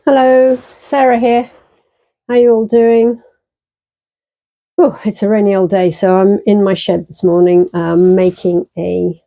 Hello, Sarah here. How you all doing? Oh, it's a rainy old day, so I'm in my shed this morning making a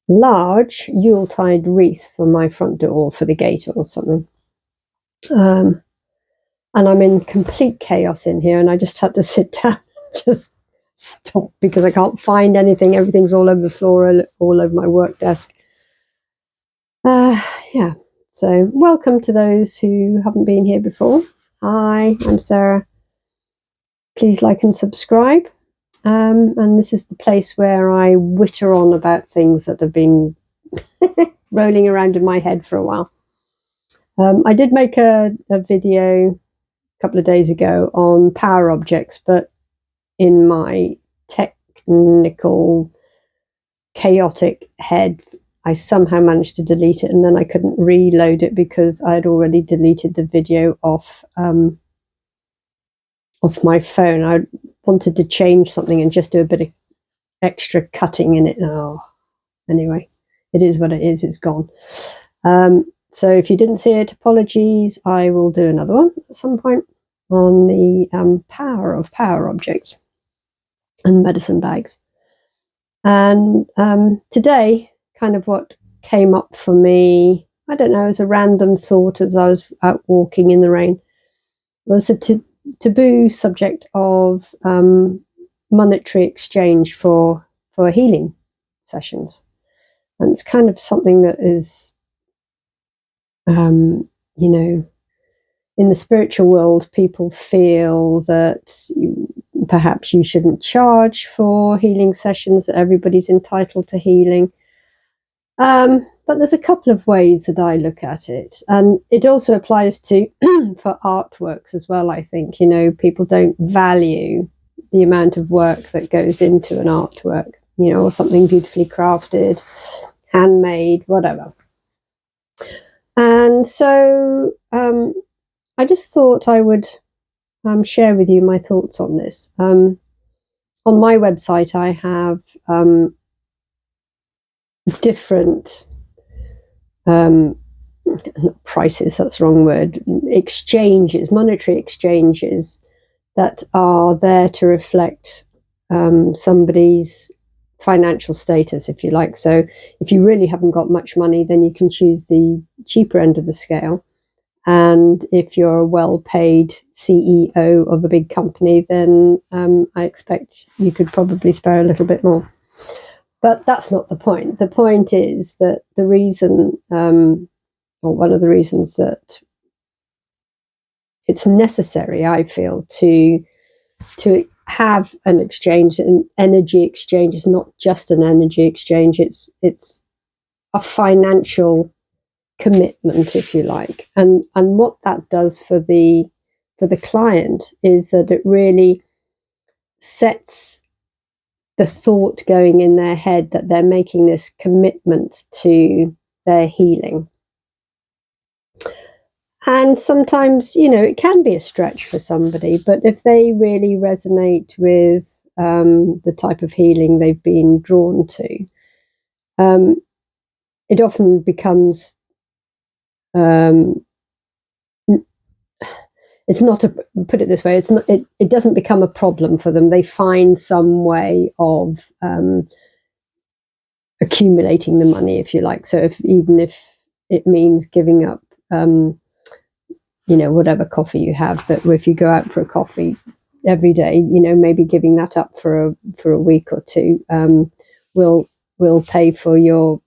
large Yuletide wreath for my front door, for the gate or something. Um, and I'm in complete chaos in here, and I just had to sit down, just stop because I can't find anything. Everything's all over the floor, all over my work desk. Yeah. So welcome to those who haven't been here before. Hi, I'm Sarah. Please like and subscribe. And this is the place where I witter on about things that have been rolling around in my head for a while. I did make a video a couple of days ago on power objects, but in my technical, chaotic head, I somehow managed to delete it, and then I couldn't reload it because I had already deleted the video off my phone. I wanted to change something and just do a bit of extra cutting in it. Oh, anyway, it is what it is. It's gone. So if you didn't see it, apologies. I will do another one at some point on the power of power objects and medicine bags. And today, kind of what came up for me, I don't know, as a random thought as I was out walking in the rain, was the taboo subject of monetary exchange for healing sessions. And it's kind of something that is, in the spiritual world, people feel that perhaps you shouldn't charge for healing sessions, that everybody's entitled to healing. But there's a couple of ways that I look at it. And it also applies to for artworks as well, I think. People don't value the amount of work that goes into an artwork, or something beautifully crafted, handmade, whatever. And so I just thought I would share with you my thoughts on this. On my website, I have different prices, that's the wrong word, exchanges, monetary exchanges that are there to reflect somebody's financial status, if you like. So if you really haven't got much money, then you can choose the cheaper end of the scale. And if you're a well-paid CEO of a big company, then I expect you could probably spare a little bit more. But that's not the point. The point is that the reason, or one of the reasons that it's necessary, I feel, to have an exchange, an energy exchange, is not just an energy exchange. It's a financial commitment, if you like, and what that does for the client is that it really sets the thought going in their head that they're making this commitment to their healing. And sometimes, it can be a stretch for somebody, but if they really resonate with the type of healing they've been drawn to, it often becomes it's not put it this way, it's not, it doesn't become a problem for them. They find some way of accumulating the money, if you like. So even if it means giving up whatever coffee you have, that if you go out for a coffee every day, maybe giving that up for a week or two will pay for your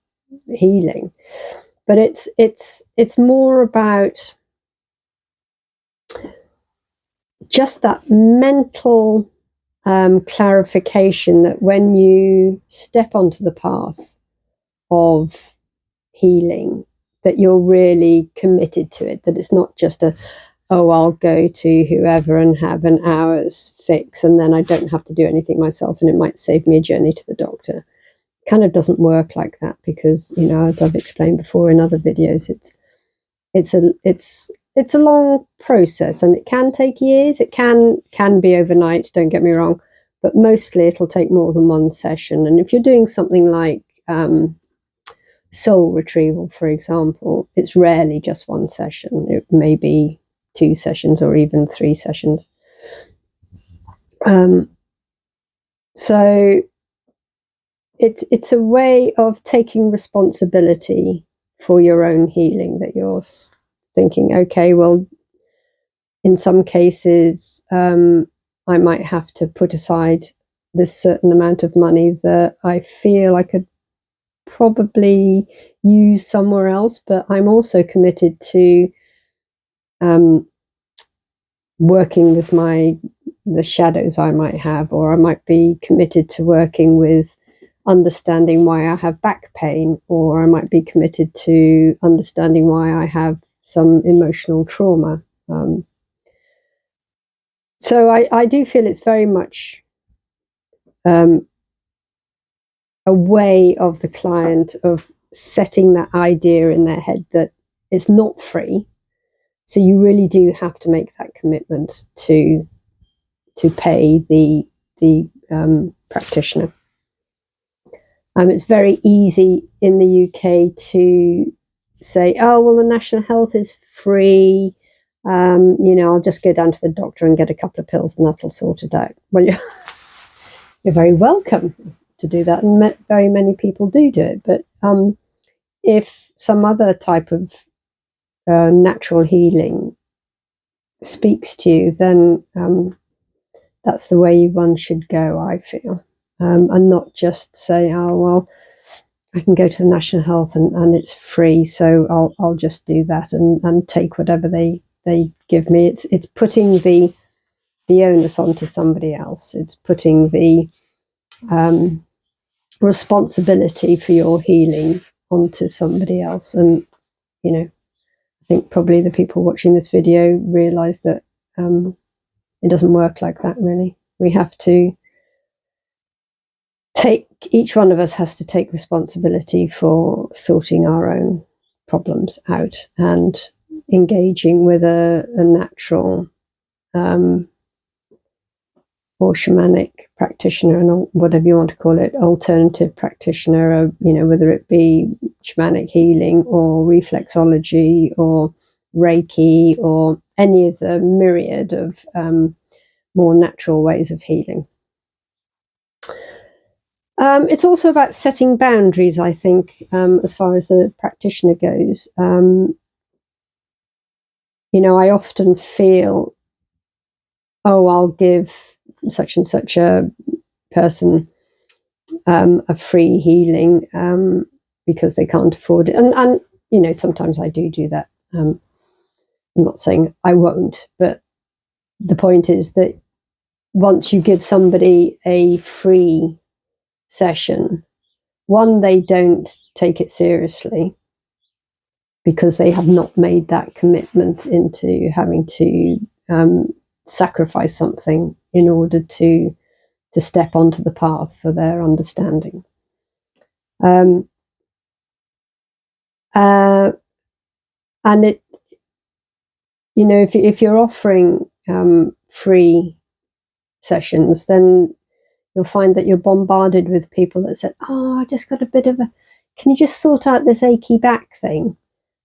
healing. But it's more about just that mental clarification that when you step onto the path of healing, that you're really committed to it, that it's not just I'll go to whoever and have an hour's fix and then I don't have to do anything myself and it might save me a journey to the doctor. It kind of doesn't work like that because, as I've explained before in other videos, it's a long process and it can take years. It can be overnight, don't get me wrong, but mostly it'll take more than one session. And if you're doing something like soul retrieval, for example, it's rarely just one session. It may be 2 sessions or even 3 sessions. So it's a way of taking responsibility for your own healing, that you're thinking, okay, well, in some cases, I might have to put aside this certain amount of money that I feel I could probably use somewhere else, but I'm also committed to working with the shadows I might have, or I might be committed to working with understanding why I have back pain, or I might be committed to understanding why I have some emotional trauma. So I do feel it's very much a way of the client of setting that idea in their head that it's not free. So you really do have to make that commitment to pay the practitioner. It's very easy in the UK to say, oh, well, the National Health is free. I'll just go down to the doctor and get a couple of pills and that'll sort it out. Well, you're very welcome to do that, and very many people do it. But if some other type of natural healing speaks to you, then that's the way one should go, I feel, and not just say, oh, well, I can go to the National Health and it's free, so I'll just do that and take whatever they give me. It's putting the onus onto somebody else. It's putting the responsibility for your healing onto somebody else. And I think probably the people watching this video realize that it doesn't work like that, really. We have to each one of us has to take responsibility for sorting our own problems out and engaging with a natural or shamanic practitioner, and whatever you want to call it, alternative practitioner, whether it be shamanic healing or reflexology or Reiki or any of the myriad of more natural ways of healing. It's also about setting boundaries, I think, as far as the practitioner goes. I often feel, oh, I'll give such and such a person a free healing because they can't afford it. And sometimes I do that. I'm not saying I won't, but the point is that once you give somebody a free session, one, they don't take it seriously because they have not made that commitment into having to sacrifice something in order to step onto the path for their understanding. And it, if you're offering free sessions, then you'll find that you're bombarded with people that said, oh, I just got a bit of can you just sort out this achy back thing?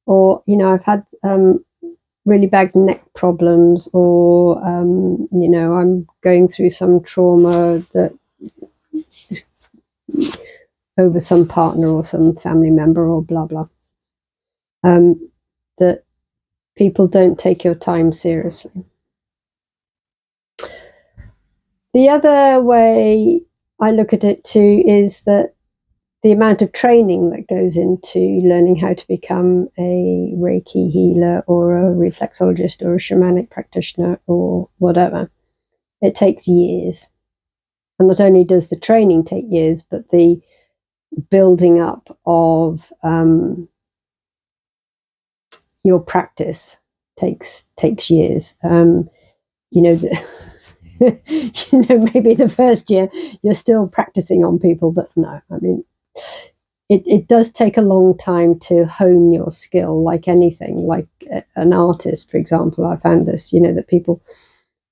Or, I've had really bad neck problems, or, I'm going through some trauma that is over some partner or some family member or blah, blah. That people don't take your time seriously. The other way I look at it too is that the amount of training that goes into learning how to become a Reiki healer or a reflexologist or a shamanic practitioner or whatever, it takes years. And not only does the training take years, but the building up of your practice takes years. Maybe the first year you're still practicing on people, but no, I mean, it does take a long time to hone your skill, like anything, like an artist, for example. I found this, that people,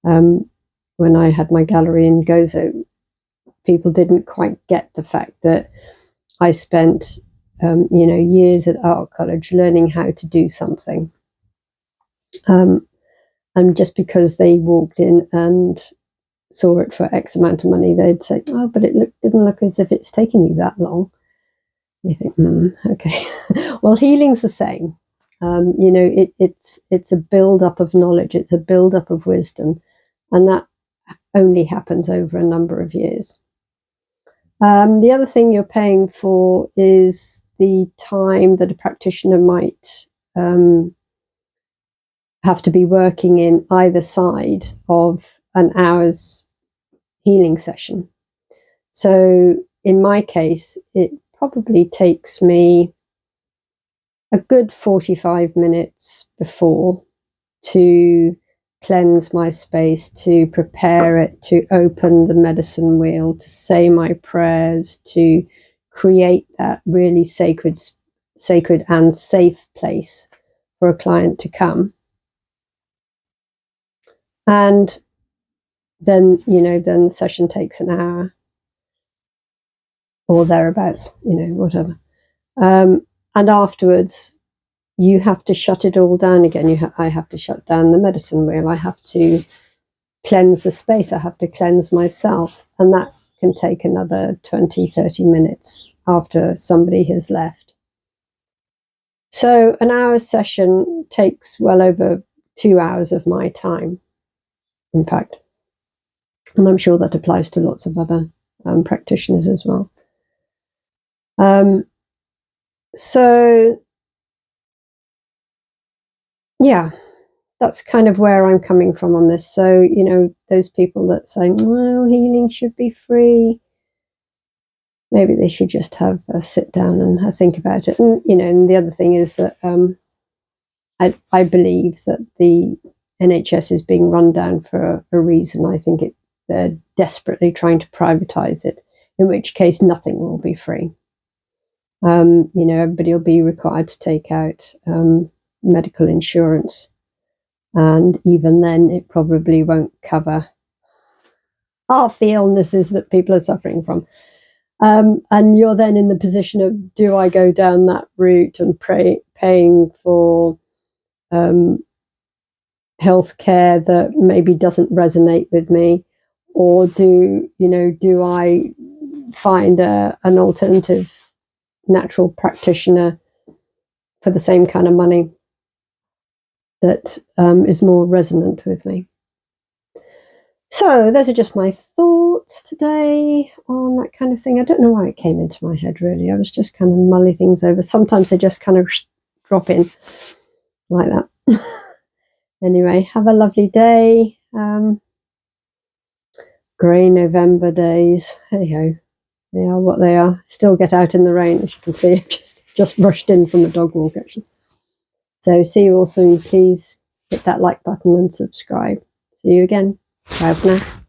when I had my gallery in Gozo, people didn't quite get the fact that I spent years at art college learning how to do something. And just because they walked in and saw it for X amount of money, they'd say, "Oh, but it didn't look as if it's taken you that long." You think, okay. Well, healing's the same. It's a build-up of knowledge. It's a build-up of wisdom, and that only happens over a number of years. The other thing you're paying for is the time that a practitioner might have to be working in either side of an hour's healing session. So in my case, it probably takes me a good 45 minutes before to cleanse my space, to prepare it, to open the medicine wheel, to say my prayers, to create that really sacred and safe place for a client to come. And then, then the session takes an hour or thereabouts, whatever. And afterwards, you have to shut it all down again. I have to shut down the medicine wheel. I have to cleanse the space. I have to cleanse myself. And that can take another 20, 30 minutes after somebody has left. So an hour's session takes well over 2 hours of my time, in fact. And I'm sure that applies to lots of other practitioners as well. So, yeah, that's kind of where I'm coming from on this. So, those people that say, well, healing should be free, maybe they should just have a sit down and think about it. And, and the other thing is that I believe that the NHS is being run down for a reason. I think they're desperately trying to privatize it, in which case nothing will be free. Everybody will be required to take out medical insurance. And even then, it probably won't cover half the illnesses that people are suffering from. And you're then in the position of, do I go down that route and paying for healthcare that maybe doesn't resonate with me? Or do I find an alternative natural practitioner for the same kind of money that is more resonant with me? So those are just my thoughts today on that kind of thing. I don't know why it came into my head, really. I was just kind of mulling things over. Sometimes they just kind of drop in like that. Anyway, have a lovely day. Grey November days. Hey-ho. They are what they are. Still get out in the rain, as you can see. Just rushed in from the dog walk, actually. So see you all soon. Please hit that like button and subscribe. See you again. Bye for now.